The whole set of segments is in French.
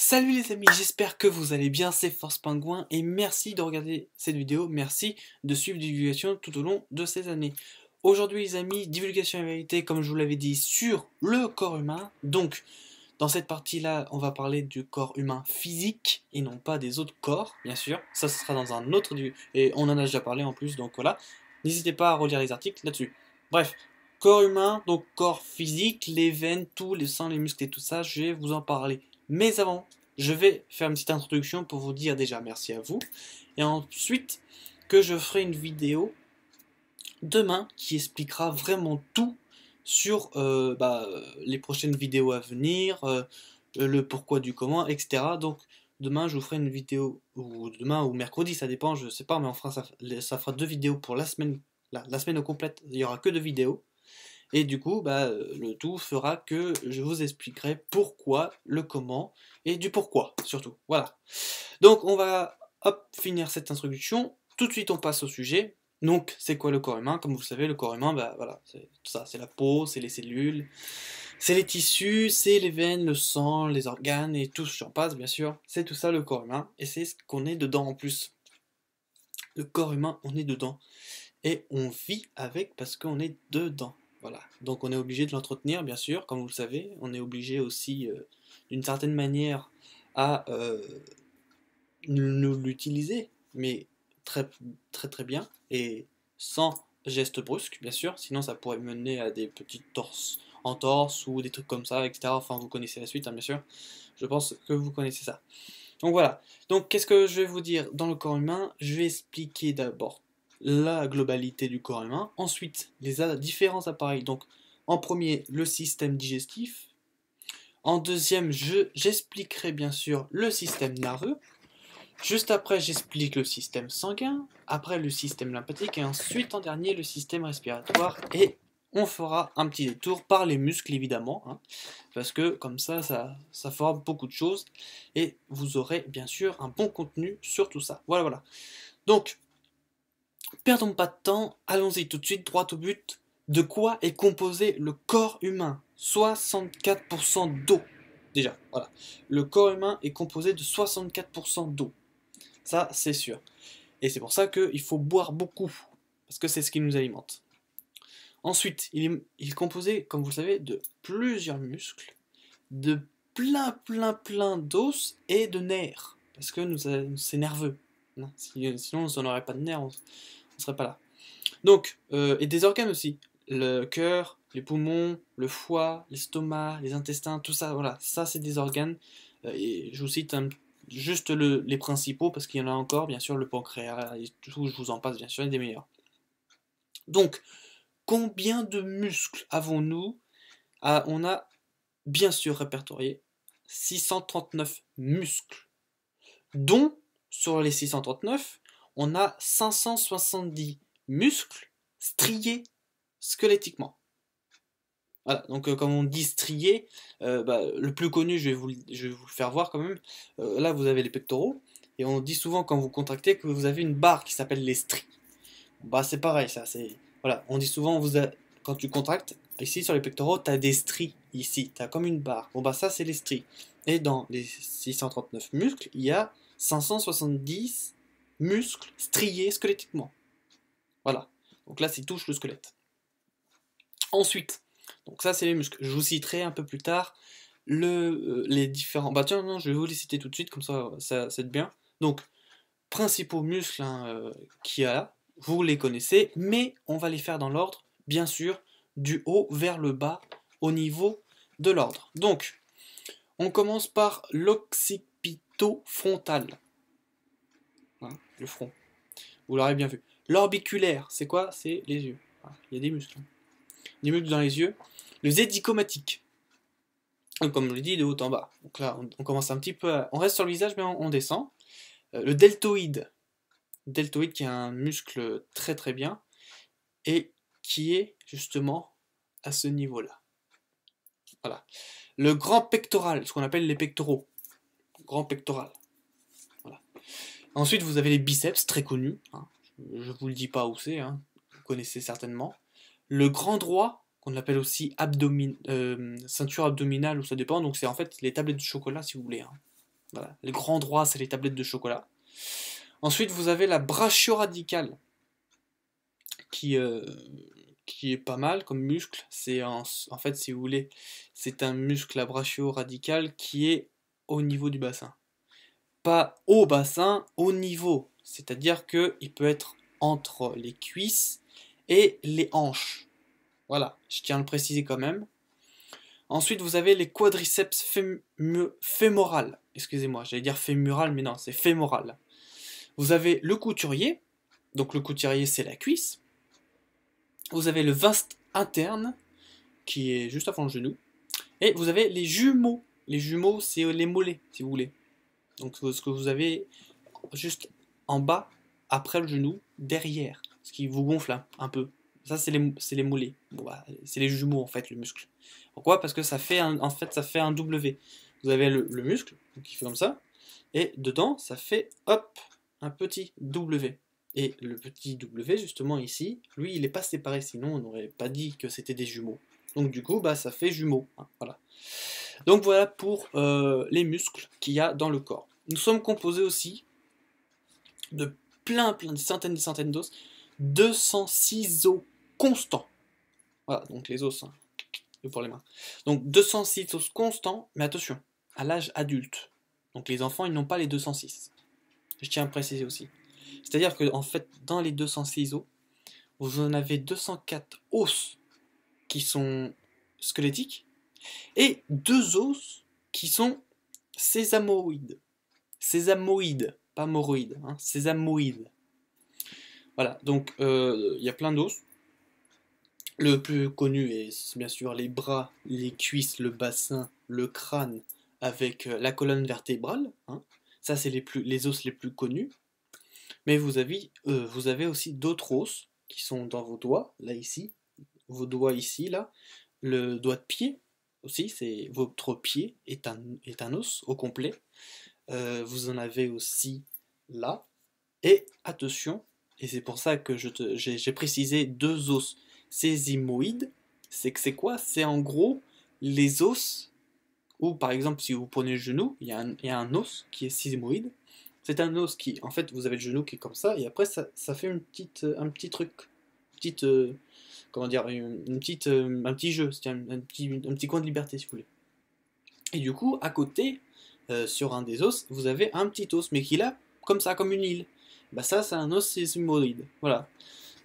Salut les amis, j'espère que vous allez bien, c'est Force Pingouin et merci de regarder cette vidéo, merci de suivre la divulgation tout au long de ces années. Aujourd'hui les amis, divulgation et vérité comme je vous l'avais dit sur le corps humain. Donc dans cette partie là on va parler du corps humain physique et non pas des autres corps bien sûr. Ça ce sera dans un autre et on en a déjà parlé en plus donc voilà. N'hésitez pas à relire les articles là-dessus. Bref, corps humain, donc corps physique, les veines, tout, les sangs, les muscles et tout ça, je vais vous en parler. Mais avant, je vais faire une petite introduction pour vous dire déjà merci à vous. Et ensuite, que je ferai une vidéo demain qui expliquera vraiment tout sur les prochaines vidéos à venir, le pourquoi du comment, etc. Donc demain je vous ferai une vidéo, ou demain ou mercredi, ça dépend, je sais pas, mais on fera ça fera 2 vidéos pour la semaine, la semaine au complète, il y aura que 2 vidéos. Et du coup, le tout fera que je vous expliquerai pourquoi, le comment, et du pourquoi, surtout. Voilà. Donc, on va, hop, finir cette introduction. Tout de suite, on passe au sujet. Donc, c'est quoi le corps humain? Comme vous le savez, le corps humain, voilà, c'est tout ça. C'est la peau, c'est les cellules, c'est les tissus, c'est les veines, le sang, les organes, et tout, j'en passe, bien sûr. C'est tout ça, le corps humain. Et c'est ce qu'on est dedans, en plus. Le corps humain, on est dedans. Et on vit avec parce qu'on est dedans. Voilà. Donc on est obligé de l'entretenir, bien sûr, comme vous le savez. On est obligé aussi, d'une certaine manière, à l'utiliser, mais très, très très bien, et sans geste brusque, bien sûr, sinon ça pourrait mener à des petites entorses ou des trucs comme ça, etc. Enfin, vous connaissez la suite, hein, bien sûr. Je pense que vous connaissez ça. Donc voilà. Donc qu'est-ce que je vais vous dire dans le corps humain? Je vais expliquer d'abord la globalité du corps humain, ensuite les différents appareils. Donc en premier, le système digestif. En deuxième, j'expliquerai bien sûr le système nerveux. Juste après, j'explique le système sanguin, après le système lymphatique et ensuite en dernier le système respiratoire, et on fera un petit détour par les muscles évidemment, hein, parce que comme ça fera beaucoup de choses et vous aurez bien sûr un bon contenu sur tout ça. Voilà, voilà. Donc, perdons pas de temps, allons-y tout de suite, droit au but. De quoi est composé le corps humain? 64% d'eau. Déjà, voilà. Le corps humain est composé de 64% d'eau. Ça, c'est sûr. Et c'est pour ça qu'il faut boire beaucoup, parce que c'est ce qui nous alimente. Ensuite, il est composé, comme vous le savez, de plusieurs muscles, de plein d'os et de nerfs, parce que c'est nerveux. Non, sinon, on n'aurait pas de nerfs, on ne serait pas là. Donc, et des organes aussi. Le cœur, les poumons, le foie, l'estomac, les intestins, tout ça, voilà. Ça, c'est des organes. Et je vous cite juste les principaux, parce qu'il y en a encore, bien sûr, le pancréas, et tout, je vous en passe, bien sûr, des meilleurs. Donc, combien de muscles avons-nous? On a, bien sûr, répertorié 639 muscles, dont, sur les 639, on a 570 muscles striés squelettiquement. Voilà, donc comme on dit strié, le plus connu, je vais vous le faire voir quand même. Là, vous avez les pectoraux, et on dit souvent quand vous contractez que vous avez une barre qui s'appelle les stries. Bah c'est pareil, ça, c'est... Voilà, on dit souvent, quand tu contractes, ici sur les pectoraux, tu as des stries, ici, tu as comme une barre. Bon bah ça, c'est les stries. Et dans les 639 muscles, il y a 570 muscles striés squelettiquement. Voilà, donc là, c'est touche le squelette. Ensuite, donc ça c'est les muscles. Je vous citerai un peu plus tard les différents... Bah tiens, non, je vais vous les citer tout de suite, comme ça, c'est bien. Donc, principaux muscles qu'il y a, vous les connaissez, mais on va les faire dans l'ordre, bien sûr, du haut vers le bas, au niveau de l'ordre. Donc, on commence par l'occipitofrontal. Hein, le front. Vous l'aurez bien vu. L'orbiculaire, c'est quoi? C'est les yeux. Il y a des muscles. Des muscles dans les yeux. Le zédicomatique. Comme je l'ai dit, de haut en bas. Donc là, on commence un petit peu on reste sur le visage, mais on descend. Le deltoïde. Deltoïde qui est un muscle très très bien. Et qui est justement à ce niveau-là. Voilà. Le grand pectoral, ce qu'on appelle les pectoraux. Grand pectoral. Voilà. Ensuite, vous avez les biceps, très connus. Hein. Je ne vous le dis pas où c'est, hein. Vous connaissez certainement. Le grand droit, qu'on appelle aussi ceinture abdominale, ou ça dépend, donc c'est en fait les tablettes de chocolat si vous voulez. Hein. Voilà. Le grand droit, c'est les tablettes de chocolat. Ensuite, vous avez la brachioradicale, qui, euh, qui est pas mal comme muscle. En fait, si vous voulez, c'est un muscle à brachio-radical qui est au niveau du bassin. Pas au bassin, au niveau. C'est-à-dire qu'il peut être entre les cuisses et les hanches. Voilà, je tiens à le préciser quand même. Ensuite, vous avez les quadriceps fémoral. Excusez-moi, j'allais dire fémural, mais non, c'est fémoral. Vous avez le couturier. Donc le couturier, c'est la cuisse. Vous avez le vaste interne, qui est juste avant le genou. Et vous avez les jumeaux. Les jumeaux, c'est les mollets, si vous voulez. Donc ce que vous avez juste en bas, après le genou, derrière. Ce qui vous gonfle un peu. Ça, c'est les mollets. Bon, bah, c'est les jumeaux, en fait, le muscle. Pourquoi? Parce que ça fait en fait, ça fait un W. Vous avez le muscle, qui fait comme ça. Et dedans, ça fait, hop, un petit W. Et le petit W, justement, ici, lui, il n'est pas séparé. Sinon, on n'aurait pas dit que c'était des jumeaux. Donc, du coup, bah, ça fait jumeaux. Hein, voilà. Donc, voilà pour les muscles qu'il y a dans le corps. Nous sommes composés aussi de des centaines d'os, 206 os constants. Voilà, donc les os, hein, pour les mains. Donc 206 os constants, mais attention, à l'âge adulte. Donc les enfants, ils n'ont pas les 206. Je tiens à préciser aussi. C'est-à-dire que en fait, dans les 206 os, vous en avez 204 os qui sont squelettiques et 2 os qui sont sésamoïdes. Sésamoïdes, pas moroïdes, hein, sésamoïdes. Voilà, donc il y a plein d'os. Le plus connu est bien sûr les bras, les cuisses, le bassin, le crâne, avec la colonne vertébrale. Hein. Ça, c'est les os les plus connus. Mais vous avez aussi d'autres os qui sont dans vos doigts, là ici, vos doigts ici, là. Le doigt de pied aussi, c'est votre pied est un os au complet. Vous en avez aussi là. Et attention, et c'est pour ça que j'ai précisé 2 os sésamoïdes, c'est que c'est quoi? C'est en gros les os, ou par exemple si vous prenez le genou, il y a un os qui est sésamoïde. C'est un os qui, en fait, vous avez le genou qui est comme ça, et après ça fait un petit truc, petite, comment dire, un petit jeu, c'est un petit coin de liberté si vous voulez. Et du coup, à côté, sur un des os, vous avez un petit os, mais qui est là, comme ça, comme une île. Bah ça, c'est un os sésamoïde, voilà.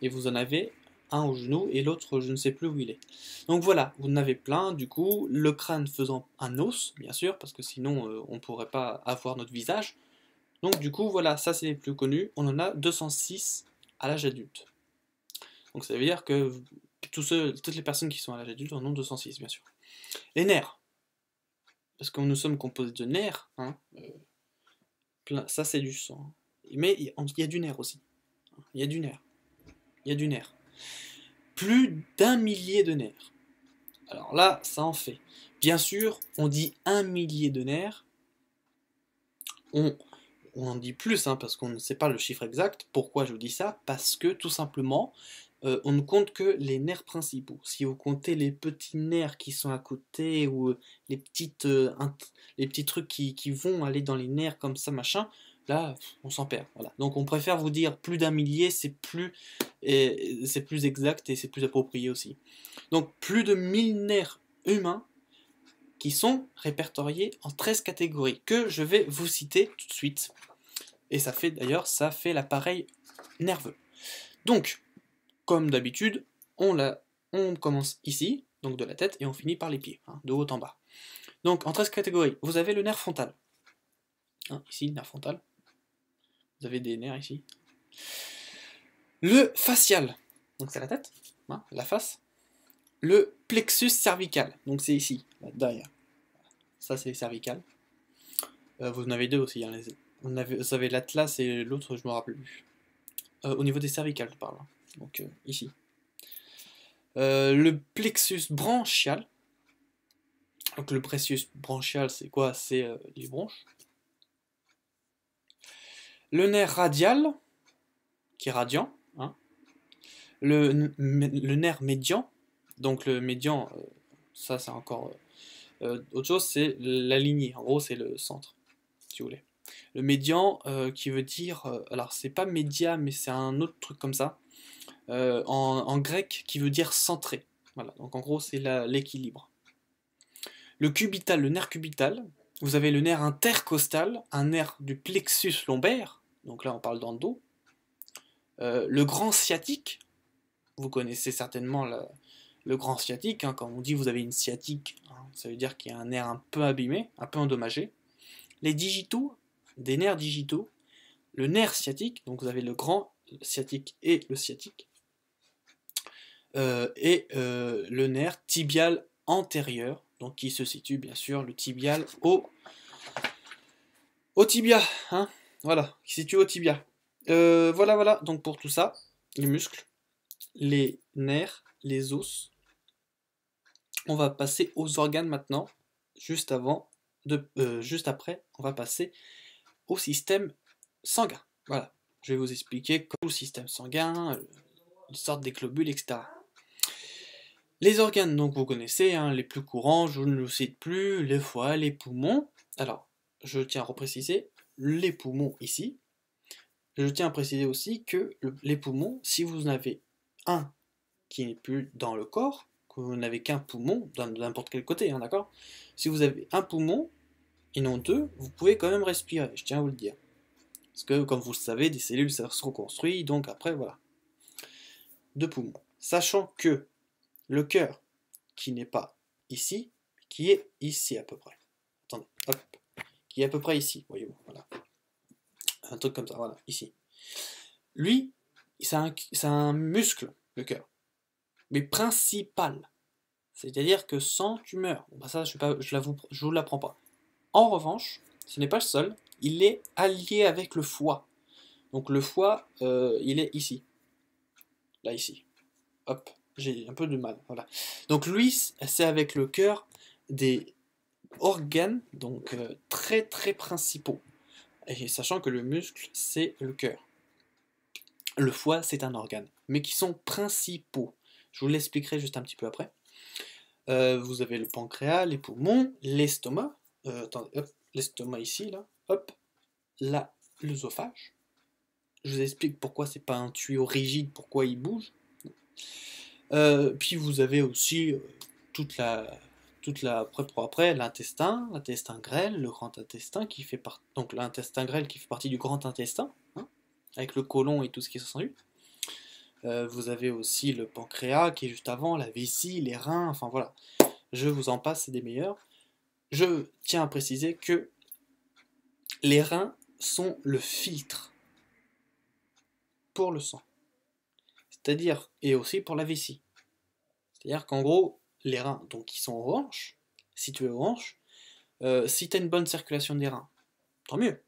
Et vous en avez un au genou et l'autre, je ne sais plus où il est. Donc voilà, vous en avez plein, du coup, le crâne faisant un os, bien sûr, parce que sinon, on ne pourrait pas avoir notre visage. Donc du coup, voilà, ça c'est les plus connus. On en a 206 à l'âge adulte. Donc ça veut dire que toutes les personnes qui sont à l'âge adulte en ont 206, bien sûr. Les nerfs. Parce que nous sommes composés de nerfs, hein, ça c'est du sang. Mais il y a du nerf aussi. Il y a du nerf. Il y a du nerf. Plus d'un millier de nerfs. Alors là, ça en fait. Bien sûr, on dit 1 millier de nerfs. On en dit plus, hein, parce qu'on ne sait pas le chiffre exact. Pourquoi je vous dis ça? Parce que tout simplement, on ne compte que les nerfs principaux. Si vous comptez les petits nerfs qui sont à côté, ou les petits trucs qui vont aller dans les nerfs comme ça, machin, là, on s'en perd. Voilà. Donc on préfère vous dire plus d'un millier, c'est plus exact et c'est plus approprié aussi. Donc plus de 1000 nerfs humains qui sont répertoriés en 13 catégories, que je vais vous citer tout de suite. Et ça fait l'appareil nerveux. Donc, comme d'habitude, on commence ici, donc de la tête, et on finit par les pieds, hein, de haut en bas. Donc, en 13 catégories, vous avez le nerf frontal. Hein, ici, nerf frontal. Vous avez des nerfs ici. Le facial, donc c'est la tête, hein, la face. Le plexus cervical, donc c'est ici, là, derrière. Ça, c'est cervical. Vous en avez deux aussi, hein, vous avez l'atlas et l'autre, je ne me rappelle plus. Au niveau des cervicales, je parle. Hein. Donc, ici. Le plexus branchial. Donc le plexus branchial, c'est quoi? C'est les bronches. Le nerf radial, qui est radiant. Hein. Le nerf médian. Donc le médian, ça c'est encore autre chose, c'est la lignée. En gros, c'est le centre. si vous voulez. Le médian qui veut dire, alors c'est pas média, mais c'est un autre truc comme ça, en grec qui veut dire centré. Voilà, donc en gros c'est l'équilibre. Le cubital, le nerf cubital, vous avez le nerf intercostal, un nerf du plexus lombaire, donc là on parle dans le dos. Le grand sciatique, vous connaissez certainement le grand sciatique, hein, quand on dit vous avez une sciatique, hein, ça veut dire qu'il y a un nerf un peu abîmé, un peu endommagé. Les digitaux, des nerfs digitaux, le nerf sciatique, donc vous avez le grand sciatique et le sciatique, le nerf tibial antérieur, donc qui se situe bien sûr le tibial au tibia, hein, voilà, qui se situe au tibia. Voilà, donc pour tout ça, les muscles, les nerfs, les os, on va passer aux organes maintenant, juste après, on va passer au système sanguin. Voilà, je vais vous expliquer tout le système sanguin, les sortes des globules, etc. Les organes, donc vous connaissez, hein, les plus courants, je ne le cite plus, les foies, les poumons. Alors, je tiens à repréciser, les poumons ici. Je tiens à préciser aussi que les poumons, si vous en avez un qui n'est plus dans le corps, que vous n'avez qu'un poumon, dans n'importe quel côté, hein, d'accord? Si vous avez un poumon, et non deux, vous pouvez quand même respirer, je tiens à vous le dire. Parce que, comme vous le savez, des cellules, ça se reconstruit, donc après, voilà. Deux poumons. Sachant que le cœur, qui n'est pas ici, qui est ici à peu près. Attendez, hop. Qui est à peu près ici, voyez-vous, voilà. Un truc comme ça, voilà, ici. Lui, c'est un muscle, le cœur. Mais principal. C'est-à-dire que sans tumeur. Bon, bah ça, je vous l'apprends pas. En revanche, ce n'est pas le seul, il est allié avec le foie. Donc le foie, il est ici. Là, ici. Hop, j'ai un peu de mal, voilà. Donc lui, c'est avec le cœur des organes, donc très très principaux. Et sachant que le muscle, c'est le cœur. Le foie, c'est un organe, mais qui sont principaux. Je vous l'expliquerai juste un petit peu après. Vous avez le pancréas, les poumons, l'estomac. Attendez, hop, l'estomac ici, là. Hop, là, l'œsophage. Je vous explique pourquoi c'est pas un tuyau rigide, pourquoi il bouge. Puis vous avez aussi après l'intestin grêle, le grand intestin qui fait partie, donc l'intestin grêle qui fait partie du grand intestin, hein, avec le côlon et tout ce qui s'ensuit. Vous avez aussi le pancréas qui est juste avant, la vessie, les reins, enfin voilà. Je vous en passe, c'est des meilleurs. Je tiens à préciser que les reins sont le filtre pour le sang. C'est-à-dire, et aussi pour la vessie. C'est-à-dire qu'en gros, les reins, donc qui sont aux hanches, situés aux hanches, si tu as une bonne circulation des reins, tant mieux.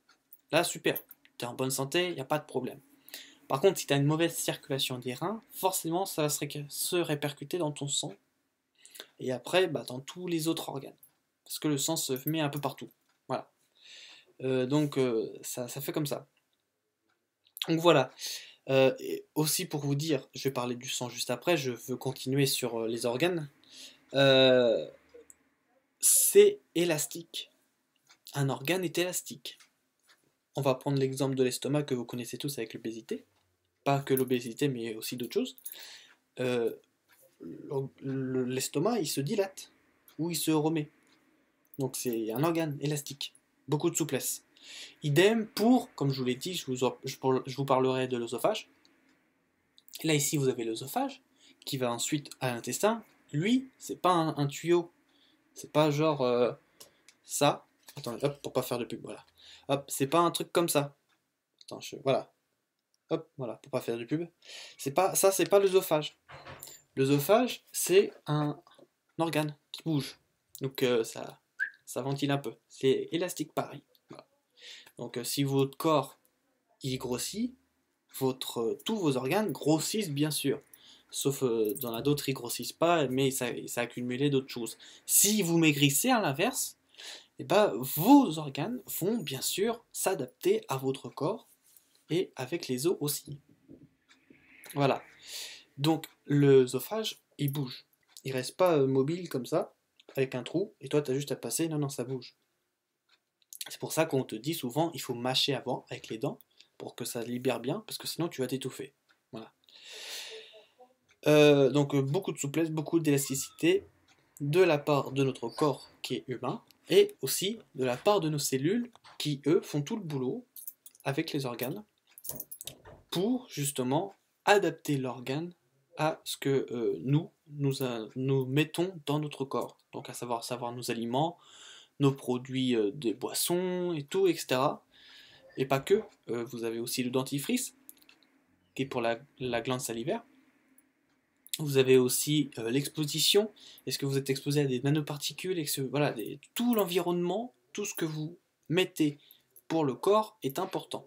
Là, super. Tu es en bonne santé, il n'y a pas de problème. Par contre, si tu as une mauvaise circulation des reins, forcément, ça va se répercuter dans ton sang. Et après, bah, dans tous les autres organes. Parce que le sang se met un peu partout. Voilà. Donc, ça fait comme ça. Donc voilà. Et aussi pour vous dire, je vais parler du sang juste après, je veux continuer sur les organes. C'est élastique. Un organe est élastique. On va prendre l'exemple de l'estomac que vous connaissez tous avec l'obésité. Pas que l'obésité, mais aussi d'autres choses. L'estomac, il se dilate, ou il se remet. Donc c'est un organe élastique. Beaucoup de souplesse. Idem pour, comme je vous l'ai dit, je vous parlerai de l'œsophage. Là ici vous avez l'œsophage, qui va ensuite à l'intestin. Lui, c'est pas un tuyau. C'est pas genre ça. Attendez, hop, pour pas faire de pub, voilà. Hop, c'est pas un truc comme ça. Attends, voilà. Hop, voilà, pour pas faire de pub. C'est pas l'œsophage. L'œsophage, c'est un organe qui bouge. Donc ça ventile un peu. C'est élastique pareil. Voilà. Donc si votre corps il grossit, tous vos organes grossissent bien sûr. Sauf dans la d'autres ils grossissent pas, mais ça a accumulé d'autres choses. Si vous maigrissez à l'inverse, et ben, vos organes vont bien sûr s'adapter à votre corps et avec les os aussi. Voilà. Donc l'œsophage, il bouge. Il reste pas mobile comme ça, avec un trou, et toi tu as juste à passer, non, ça bouge. C'est pour ça qu'on te dit souvent, il faut mâcher avant avec les dents pour que ça libère bien, parce que sinon tu vas t'étouffer. Voilà. Donc beaucoup de souplesse, beaucoup d'élasticité de la part de notre corps qui est humain, et aussi de la part de nos cellules qui, eux, font tout le boulot avec les organes pour justement adapter l'organe à ce que nous mettons dans notre corps. Donc à savoir nos aliments, nos produits des boissons et tout, etc. Et pas que, vous avez aussi le dentifrice, qui est pour la glande salivaire. Vous avez aussi l'exposition. Est-ce que vous êtes exposé à des nanoparticules, voilà, tout l'environnement, tout ce que vous mettez pour le corps est important.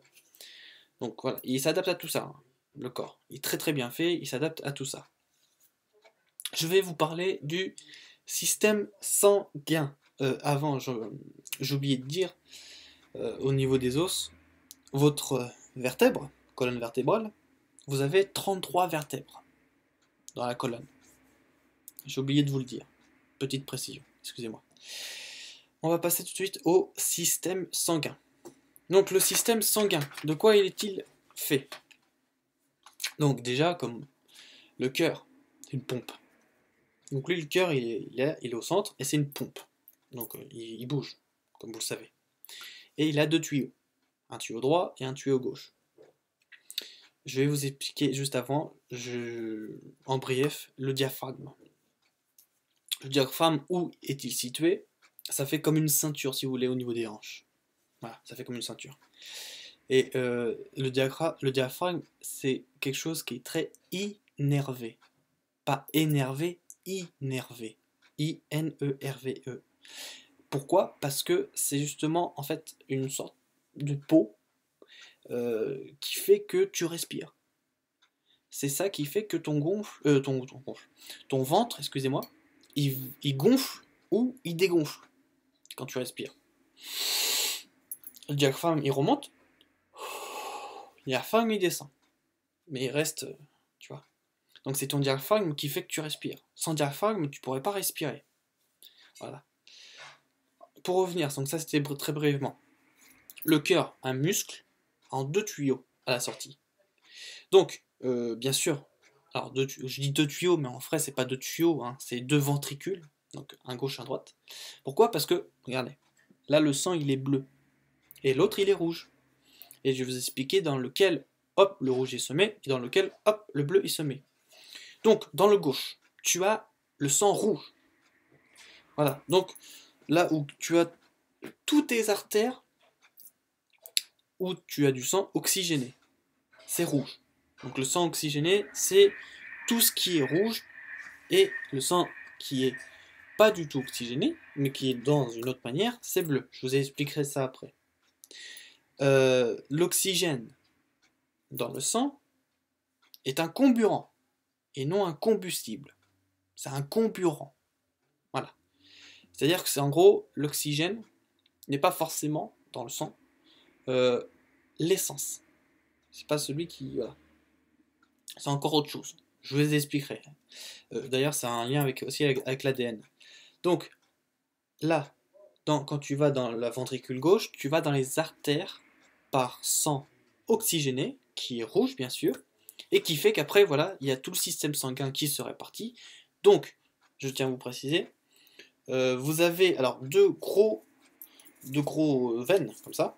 Donc voilà, il s'adapte à tout ça, hein, le corps. Il est très très bien fait, il s'adapte à tout ça. Je vais vous parler du système sanguin. Avant, j'ai oublié de dire, au niveau des os, votre vertèbre, colonne vertébrale, vous avez 33 vertèbres dans la colonne. J'ai oublié de vous le dire. Petite précision, excusez-moi. On va passer tout de suite au système sanguin. Donc le système sanguin, de quoi est-il fait? Donc déjà, comme le cœur, c'est une pompe. Donc lui, le cœur, il est au centre, et c'est une pompe. Donc il bouge, comme vous le savez. Et il a deux tuyaux. Un tuyau droit et un tuyau gauche. Je vais vous expliquer juste avant, en brief, le diaphragme. Le diaphragme, où est-il situé? Ça fait comme une ceinture, si vous voulez, au niveau des hanches. Voilà, ça fait comme une ceinture. Et le diaphragme, c'est quelque chose qui est très innervé. Pas énervé, innervé. I-N-E-R-V-E. Pourquoi? Parce que c'est justement, en fait, une sorte de peau qui fait que tu respires. C'est ça qui fait que ton ventre, excusez-moi, il gonfle ou il dégonfle quand tu respires. Le diaphragme, il remonte, le diaphragme, il descend. Mais il reste, tu vois. Donc c'est ton diaphragme qui fait que tu respires. Sans diaphragme, tu pourrais pas respirer. Voilà. Pour revenir, donc ça c'était très brièvement. Le cœur, un muscle, en deux tuyaux à la sortie. Donc, bien sûr, alors je dis deux tuyaux, mais en vrai c'est pas deux tuyaux, hein, c'est deux ventricules, donc un gauche, un droite. Pourquoi? Parce que, regardez, là le sang il est bleu, et l'autre il est rouge. Et je vais vous expliquer dans lequel, hop, le rouge il se met, et dans lequel, hop, le bleu il se met. Donc, dans le gauche, tu as le sang rouge. Voilà, donc là où tu as toutes tes artères, où tu as du sang oxygéné, c'est rouge. Donc le sang oxygéné, c'est tout ce qui est rouge, et le sang qui est pas du tout oxygéné, mais qui est dans une autre manière, c'est bleu. Je vous expliquerai ça après. L'oxygène dans le sang est un comburant, et non un combustible. C'est un comburant. Voilà. C'est-à-dire que c'est en gros, l'oxygène n'est pas forcément dans le sang l'essence. C'est pas celui qui... Voilà. C'est encore autre chose. Je vous expliquerai. D'ailleurs, ça a un lien aussi avec l'ADN. Donc, là, quand tu vas dans la ventricule gauche, tu vas dans les artères par sang oxygéné, qui est rouge bien sûr, et qui fait qu'après, voilà, il y a tout le système sanguin qui se répartit. Donc, je tiens à vous préciser, vous avez alors deux gros veines, comme ça,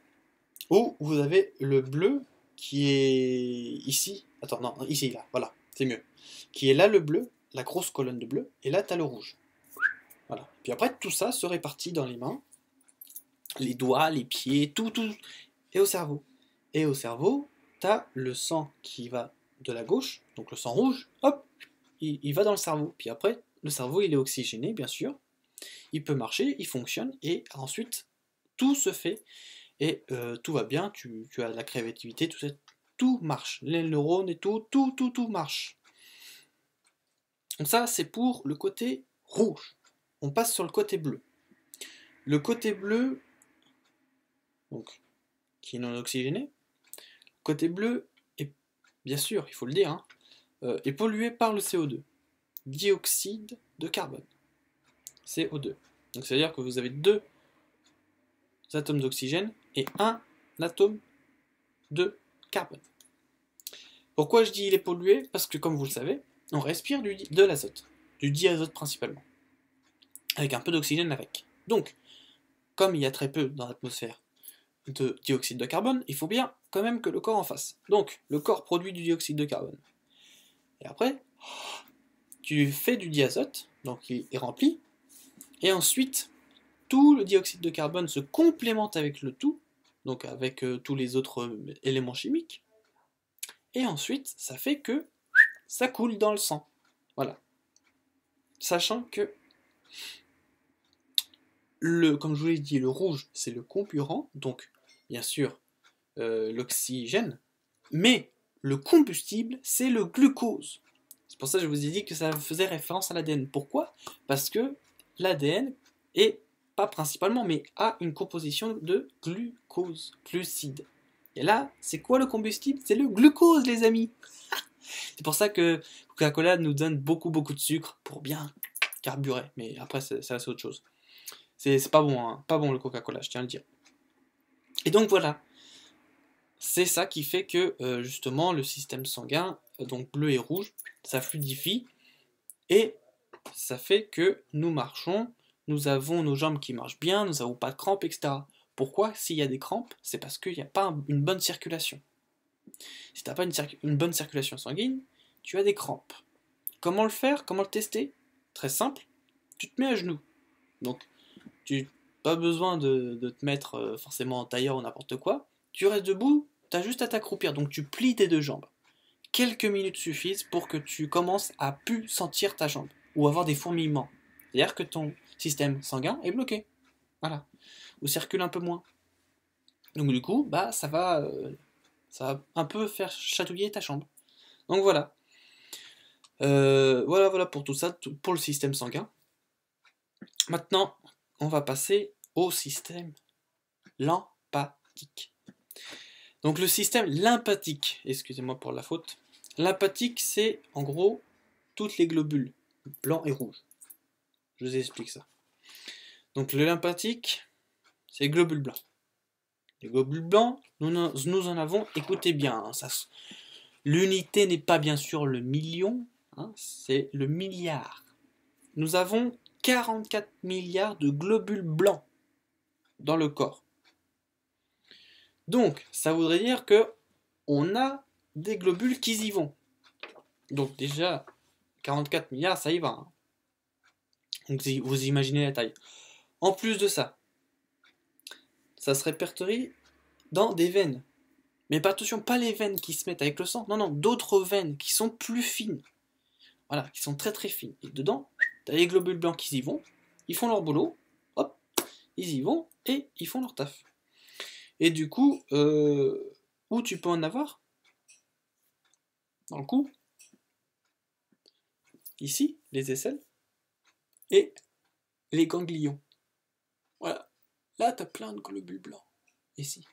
où vous avez le bleu qui est ici, attends, non, ici, là, voilà, c'est mieux, qui est là le bleu, la grosse colonne de bleu, et là, tu as le rouge. Voilà. Puis après, tout ça se répartit dans les mains, les doigts, les pieds, tout, et au cerveau. Et au cerveau, tu as le sang qui va de la gauche, donc le sang rouge, hop, il va dans le cerveau. Puis après, le cerveau, il est oxygéné, bien sûr, il peut marcher, il fonctionne, et ensuite, tout se fait, et tout va bien, tu as de la créativité, tout marche, les neurones et tout marche. Donc ça, c'est pour le côté rouge. On passe sur le côté bleu. Le côté bleu, donc, qui est non oxygéné, le côté bleu est, bien sûr, il faut le dire, hein, est pollué par le CO2, dioxyde de carbone, CO2. Donc c'est-à-dire que vous avez deux atomes d'oxygène et un atome de carbone. Pourquoi je dis il est pollué? Parce que comme vous le savez, on respire de l'azote, du diazote principalement, avec un peu d'oxygène avec. Donc, comme il y a très peu dans l'atmosphère de dioxyde de carbone, il faut bien quand même que le corps en fasse. Donc, le corps produit du dioxyde de carbone. Et après, tu fais du diazote, donc il est rempli, et ensuite, tout le dioxyde de carbone se complémente avec le tout, donc avec tous les autres éléments chimiques, et ensuite, ça fait que ça coule dans le sang. Voilà. Sachant que, comme je vous l'ai dit, le rouge, c'est le comburant, donc, bien sûr, l'oxygène, mais le combustible, c'est le glucose. C'est pour ça que je vous ai dit que ça faisait référence à l'ADN. Pourquoi? Parce que l'ADN est, pas principalement, mais a une composition de glucose, glucides. Et là, c'est quoi le combustible? C'est le glucose, les amis. C'est pour ça que Coca-Cola nous donne beaucoup de sucre pour bien carburer. Mais après, c'est autre chose. C'est pas bon, hein. Pas bon le Coca-Cola, je tiens à le dire. Et donc voilà. C'est ça qui fait que justement le système sanguin, donc bleu et rouge, ça fluidifie et ça fait que nous marchons, nous avons nos jambes qui marchent bien, nous n'avons pas de crampes, etc. Pourquoi? S'il y a des crampes, c'est parce qu'il n'y a pas une bonne circulation. Si tu n'as pas une bonne circulation sanguine, tu as des crampes. Comment le faire? Comment le tester? Très simple, tu te mets à genoux. Donc, tu n'as pas besoin de te mettre forcément en tailleur ou n'importe quoi. Tu restes debout, tu as juste à t'accroupir, donc tu plies tes deux jambes. Quelques minutes suffisent pour que tu commences à plus sentir ta jambe, ou avoir des fourmillements. C'est-à-dire que ton système sanguin est bloqué. Voilà. Ou circule un peu moins. Donc du coup, bah ça va un peu faire chatouiller ta jambe. Donc voilà. Voilà pour tout ça, pour le système sanguin. Maintenant, on va passer au système lymphatique. Donc le système lymphatique, excusez-moi pour la faute. Lymphatique, c'est en gros toutes les globules, blancs et rouges. Je vous explique ça. Donc le lymphatique, c'est les globules blancs. Les globules blancs, nous en avons, écoutez bien, hein, l'unité n'est pas bien sûr le million, hein, c'est le milliard. Nous avons 44 milliards de globules blancs dans le corps. Donc, ça voudrait dire que on a des globules qui y vont. Donc déjà, 44 milliards, ça y va. Hein. Donc vous imaginez la taille. En plus de ça, ça se répertorie dans des veines. Mais attention, pas les veines qui se mettent avec le sang. Non, non, d'autres veines qui sont plus fines. Voilà, qui sont très fines. Et dedans, tu as les globules blancs qui y vont. Ils font leur boulot. Hop, ils y vont et ils font leur taf. Et du coup, où tu peux en avoir? Dans le cou. Ici, les aisselles. Et les ganglions. Voilà. Là, tu as plein de globules blancs. Ici.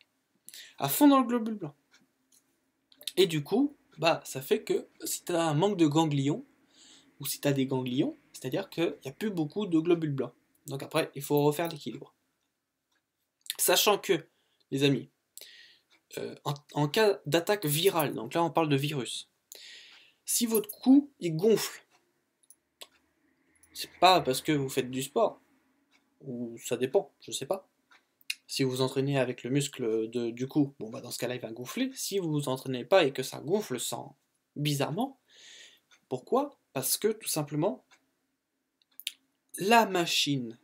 À fond dans le globule blanc. Et du coup, bah, ça fait que si tu as un manque de ganglions, ou si tu as des ganglions, c'est-à-dire qu'il n'y a plus beaucoup de globules blancs. Donc après, il faut refaire l'équilibre. Sachant que, les amis, en cas d'attaque virale, donc là on parle de virus, si votre cou il gonfle, c'est pas parce que vous faites du sport, ou ça dépend, je sais pas. Si vous vous entraînez avec le muscle du cou, bon bah dans ce cas-là il va gonfler. Si vous vous entraînez pas et que ça gonfle sans bizarrement, pourquoi? Parce que tout simplement, la machine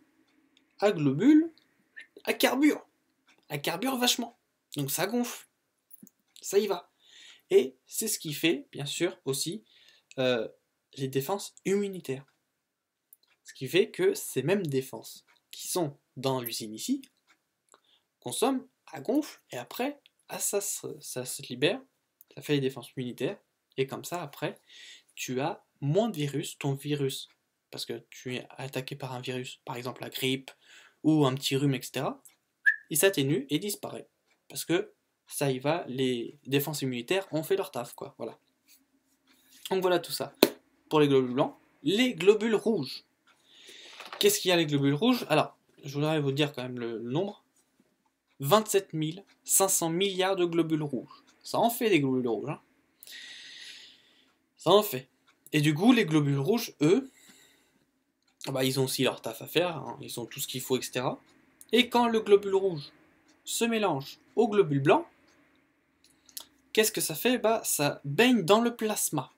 à globules, elle carbure vachement. Donc ça gonfle, ça y va. Et c'est ce qui fait, bien sûr, aussi les défenses immunitaires. Ce qui fait que ces mêmes défenses qui sont dans l'usine ici, consomment, elle gonfle, et après, ça se libère, ça fait les défenses immunitaires, et comme ça, après, tu as moins de virus, ton virus, parce que tu es attaqué par un virus, par exemple la grippe, ou un petit rhume, etc., il s'atténue et disparaît. Parce que ça y va, les défenses immunitaires ont fait leur taf, quoi, voilà. Donc voilà tout ça. Pour les globules blancs, les globules rouges. Qu'est-ce qu'il y a les globules rouges? Alors, je voudrais vous dire quand même le nombre. 27 500 milliards de globules rouges. Ça en fait des globules rouges. Hein. Ça en fait. Et du coup, les globules rouges, eux, bah, ils ont aussi leur taf à faire, hein, ils ont tout ce qu'il faut, etc. Et quand le globule rouge se mélange au globule blanc, qu'est-ce que ça fait? Bah, ça baigne dans le plasma.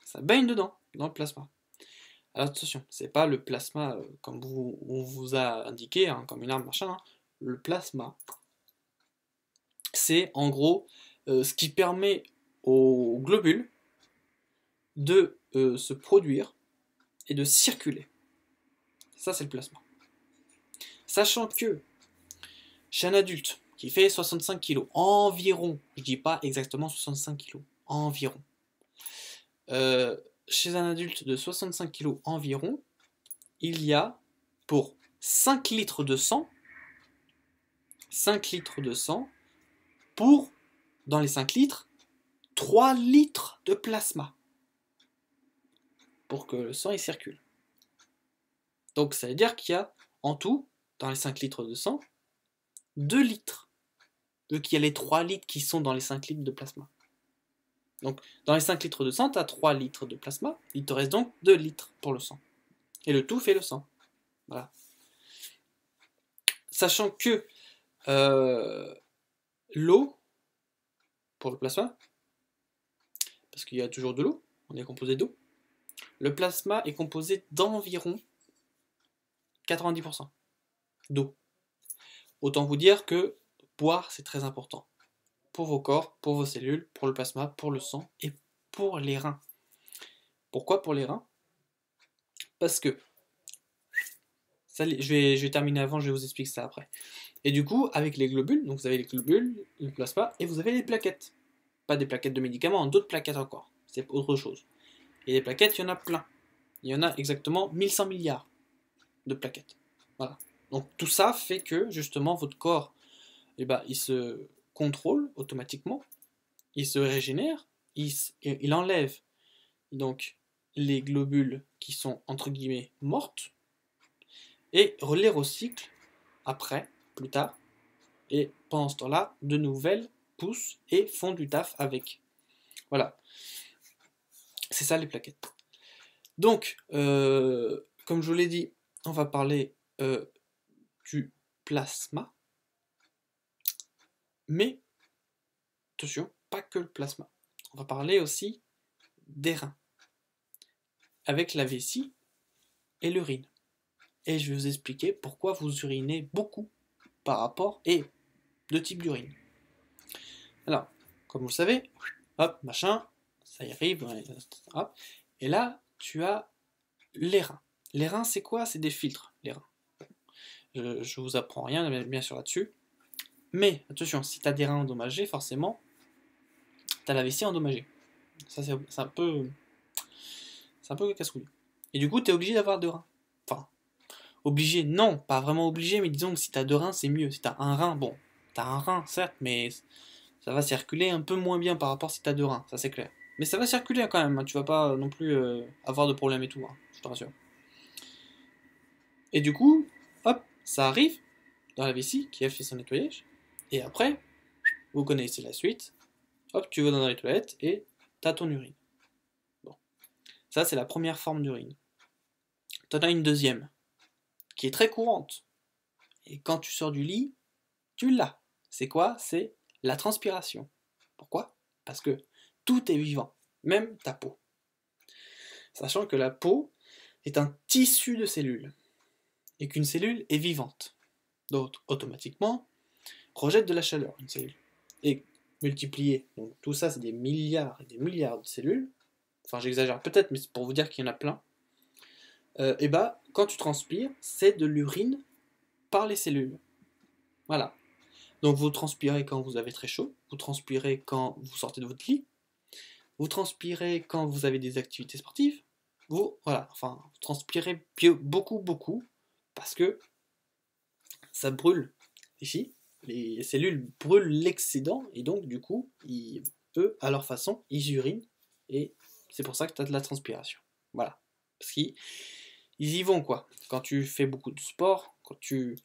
Ça baigne dedans, dans le plasma. Alors attention, c'est pas le plasma comme on vous a indiqué, hein, comme une arme, machin. Hein. Le plasma, c'est en gros ce qui permet aux globules de se produire et de circuler. Ça, c'est le plasma. Sachant que chez un adulte qui fait 65 kg, environ, je dis pas exactement 65 kg, environ, chez un adulte de 65 kg environ, il y a pour 5 litres de sang, 5 litres de sang, pour, dans les 5 litres, 3 litres de plasma, pour que le sang il circule. Donc ça veut dire qu'il y a en tout, dans les 5 litres de sang, 2 litres. Donc il y a les 3 litres qui sont dans les 5 litres de plasma. Donc dans les 5 litres de sang, tu as 3 litres de plasma, il te reste donc 2 litres pour le sang. Et le tout fait le sang. Voilà. Sachant que l'eau, pour le plasma, parce qu'il y a toujours de l'eau, on est composé d'eau, le plasma est composé d'environ 90% d'eau. Autant vous dire que boire, c'est très important. Pour vos corps, pour vos cellules, pour le plasma, pour le sang et pour les reins. Pourquoi pour les reins? Parce que, ça, je vais terminer avant, je vais vous expliquer ça après. Et du coup, avec les globules, donc vous avez les globules, le plasma, et vous avez les plaquettes. Pas des plaquettes de médicaments, d'autres plaquettes encore. C'est autre chose. Et les plaquettes, il y en a plein. Il y en a exactement 1100 milliards de plaquettes. Voilà. Donc tout ça fait que, justement, votre corps, eh ben, il se contrôle automatiquement, il se régénère, il enlève donc les globules qui sont, entre guillemets, mortes, et les recycle après, plus tard, et pendant ce temps-là, de nouvelles poussent et font du taf avec. Voilà. C'est ça les plaquettes. Donc, comme je vous l'ai dit, on va parler du plasma. Mais, attention, pas que le plasma. On va parler aussi des reins. Avec la vessie et l'urine. Et je vais vous expliquer pourquoi vous urinez beaucoup par rapport et deux types d'urine. Alors, comme vous le savez, hop, machin, ça y arrive, hop. Et là, tu as les reins. Les reins, c'est quoi? C'est des filtres, les reins. Je vous apprends rien, bien sûr, là-dessus. Mais, attention, si tu as des reins endommagés, forcément, tu as la vessie endommagée. Ça, c'est un peu... C'est un peu casse-couille. Et du coup, tu es obligé d'avoir deux reins. Enfin, obligé, non, pas vraiment obligé, mais disons que si tu as deux reins, c'est mieux. Si tu as un rein, bon, tu as un rein, certes, mais ça va circuler un peu moins bien par rapport si tu as deux reins, ça c'est clair. Mais ça va circuler quand même, hein, tu vas pas non plus avoir de problème et tout, hein, je te rassure. Et du coup, hop, ça arrive dans la vessie qui a fait son nettoyage. Et après, vous connaissez la suite. Hop, tu vas dans les toilettes et t'as ton urine. Bon. Ça, c'est la première forme d'urine. T'en as une deuxième, qui est très courante. Et quand tu sors du lit, tu l'as. C'est quoi? C'est la transpiration. Pourquoi? Parce que tout est vivant, même ta peau. Sachant que la peau est un tissu de cellules. Et qu'une cellule est vivante. Donc, automatiquement, rejette de la chaleur, une cellule. Et multiplié, donc tout ça, c'est des milliards et des milliards de cellules. Enfin, j'exagère peut-être, mais c'est pour vous dire qu'il y en a plein. Et bah, quand tu transpires, c'est de l'urine par les cellules. Voilà. Donc, vous transpirez quand vous avez très chaud, vous transpirez quand vous sortez de votre lit, vous transpirez quand vous avez des activités sportives, vous transpirez beaucoup, beaucoup, parce que ça brûle ici, les cellules brûlent l'excédent, et donc du coup, eux, à leur façon, ils urinent, et c'est pour ça que tu as de la transpiration. Voilà. Parce qu'ils y vont, quoi. Quand tu fais beaucoup de sport, quand tu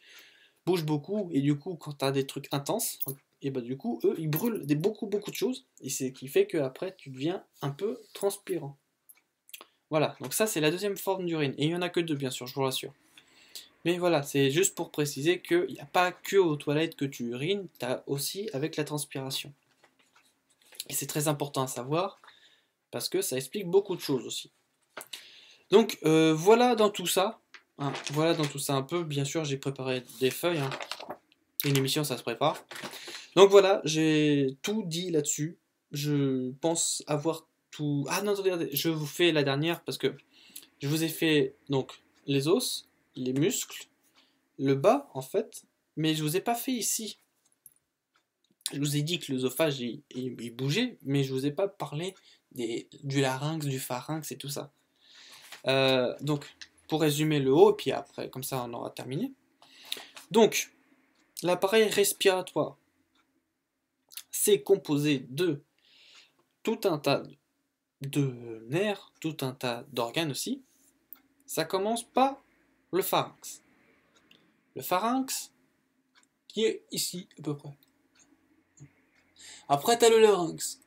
bougent beaucoup, et du coup, quand tu as des trucs intenses, et bah du coup, eux, ils brûlent beaucoup de choses, et c'est ce qui fait qu'après, tu deviens un peu transpirant. Voilà, donc ça, c'est la deuxième forme d'urine, et il n'y en a que deux, bien sûr, je vous rassure. Mais voilà, c'est juste pour préciser qu'il n'y a pas que aux toilettes que tu urines, tu as aussi avec la transpiration. Et c'est très important à savoir, parce que ça explique beaucoup de choses aussi. Donc voilà dans tout ça, hein, voilà dans tout ça un peu, bien sûr j'ai préparé des feuilles, hein. Une émission ça se prépare. Donc voilà, j'ai tout dit là-dessus, je pense avoir tout... Ah non, attendez, je vous fais la dernière, parce que je vous ai fait donc les os, les muscles, le bas en fait, mais je vous ai pas fait ici. Je vous ai dit que l'œsophage il bougeait, mais je vous ai pas parlé du larynx, du pharynx et tout ça. Donc, pour résumer le haut, et puis après, comme ça on aura terminé. Donc, l'appareil respiratoire, c'est composé de tout un tas de nerfs, tout un tas d'organes aussi. Ça commence par le pharynx. Le pharynx, qui est ici, à peu près. Après, tu as le larynx.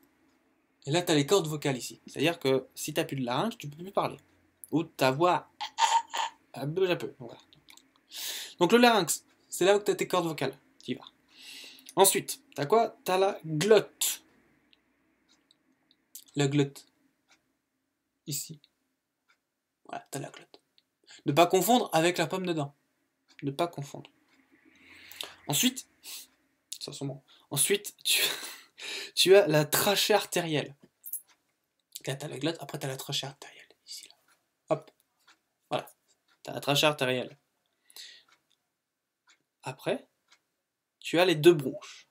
Et là, tu as les cordes vocales ici. C'est-à-dire que si tu n'as plus de larynx, tu ne peux plus parler. Ou ta voix bouge un peu. Voilà. Donc le larynx, c'est là où tu as tes cordes vocales. Tu y vas. Ensuite, tu as quoi? Tu as la glotte. La glotte. Ici. Voilà, tu as la glotte. Ne pas confondre avec la pomme dedans. Ne pas confondre. Ensuite, ça sent bon. Ensuite, tu as la trachée artérielle. Là, tu as la glotte, après tu as la trachée artérielle. Ici, là. Hop. Voilà. Tu as la trachée artérielle. Après, tu as les deux bronches.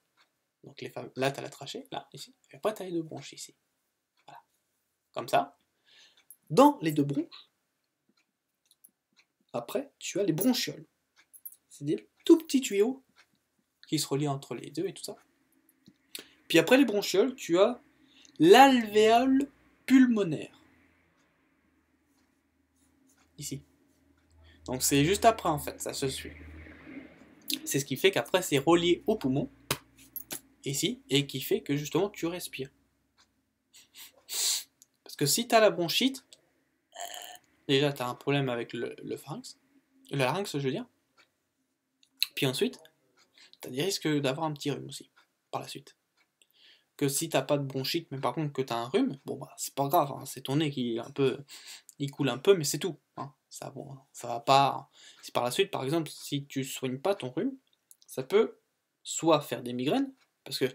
Donc là, tu as la trachée, là, ici. Et après, tu as les deux bronches ici. Voilà. Comme ça. Dans les deux bronches, après, tu as les bronchioles. C'est des tout petits tuyaux qui se relient entre les deux et tout ça. Puis après les bronchioles, tu as l'alvéole pulmonaire. Ici. Donc c'est juste après en fait, ça se suit. C'est ce qui fait qu'après c'est relié au poumon, ici, et qui fait que justement tu respires. Parce que si tu as la bronchite, déjà tu as un problème avec le pharynx, le larynx je veux dire. Puis ensuite, tu as des risques d'avoir un petit rhume aussi, par la suite. Que si t'as pas de bronchite, mais par contre que tu as un rhume, bon bah c'est pas grave, hein, c'est ton nez qui est un peu, il coule un peu, mais c'est tout. Hein. Ça, bon, ça va pas. Si par la suite, par exemple, si tu soignes pas ton rhume, ça peut soit faire des migraines, parce que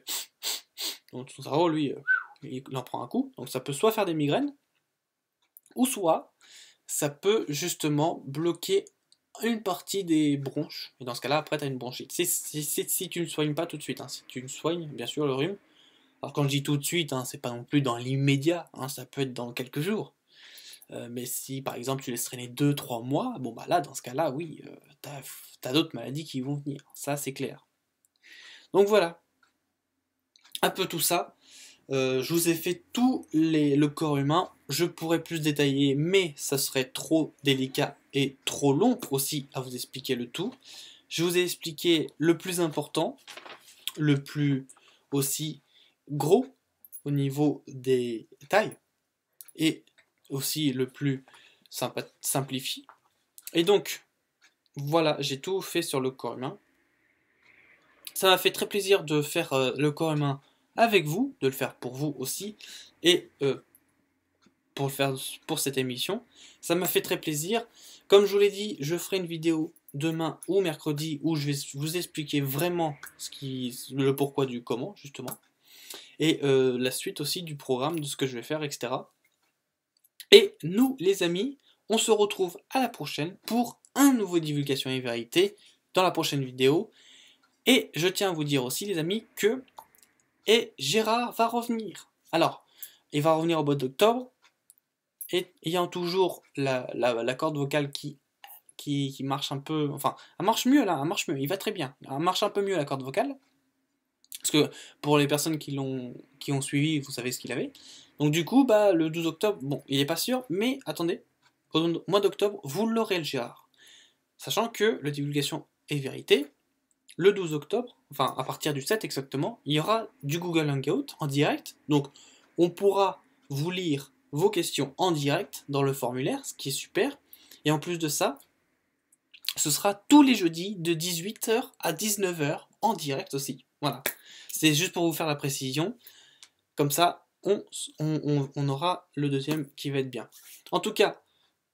ton cerveau lui, il en prend un coup, donc ça peut soit faire des migraines, ou soit ça peut justement bloquer une partie des bronches, et dans ce cas-là, après tu as une bronchite. Si tu ne soignes pas tout de suite, hein, si tu ne soignes bien sûr le rhume. Alors quand je dis tout de suite, hein, c'est pas non plus dans l'immédiat, hein, ça peut être dans quelques jours. Mais si par exemple tu laisses traîner 2-3 mois, bon bah là dans ce cas-là, oui, t'as d'autres maladies qui vont venir, ça c'est clair. Donc voilà, un peu tout ça. Je vous ai fait tout le corps humain, je pourrais plus détailler, mais ça serait trop délicat et trop long aussi à vous expliquer le tout. Je vous ai expliqué le plus important, le plus aussi gros au niveau des tailles et aussi le plus simplifié. Et donc, voilà, j'ai tout fait sur le corps humain. Ça m'a fait très plaisir de faire le corps humain avec vous, de le faire pour vous aussi, et pour le faire pour cette émission. Ça m'a fait très plaisir. Comme je vous l'ai dit, je ferai une vidéo demain ou mercredi où je vais vous expliquer vraiment le pourquoi du comment, justement. Et la suite aussi du programme, de ce que je vais faire, etc. Et nous, les amis, on se retrouve à la prochaine pour un nouveau Divulgation et Vérité dans la prochaine vidéo. Et je tiens à vous dire aussi, les amis, que Gérard va revenir. Alors, il va revenir au mois d'octobre, et ayant toujours la corde vocale qui marche un peu... Enfin, elle marche mieux là, elle marche mieux, il va très bien. Elle marche un peu mieux la corde vocale. Parce que pour les personnes qui ont suivi, vous savez ce qu'il avait. Donc du coup, bah, le 12 octobre, bon, il n'est pas sûr, mais attendez, au mois d'octobre, vous l'aurez le Gérard. Sachant que le Divulgation et Vérité le 12 octobre, enfin à partir du 7 exactement, il y aura du Google Hangout en direct. Donc on pourra vous lire vos questions en direct dans le formulaire, ce qui est super. Et en plus de ça, ce sera tous les jeudis de 18h à 19h en direct aussi. Voilà. C'est juste pour vous faire la précision. Comme ça, on aura le deuxième qui va être bien. En tout cas,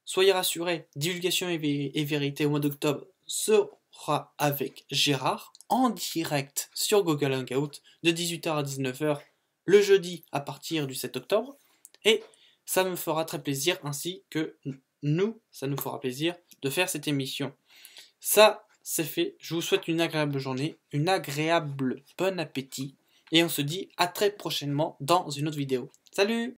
soyez rassurés, Divulgation et Vérité au mois d'octobre sera avec Gérard en direct sur Google Hangout de 18h à 19h le jeudi à partir du 7 octobre. Et ça me fera très plaisir, ainsi que ça nous fera plaisir de faire cette émission. Ça, c'est fait. Je vous souhaite une agréable journée, une agréable bon appétit. Et on se dit à très prochainement dans une autre vidéo. Salut!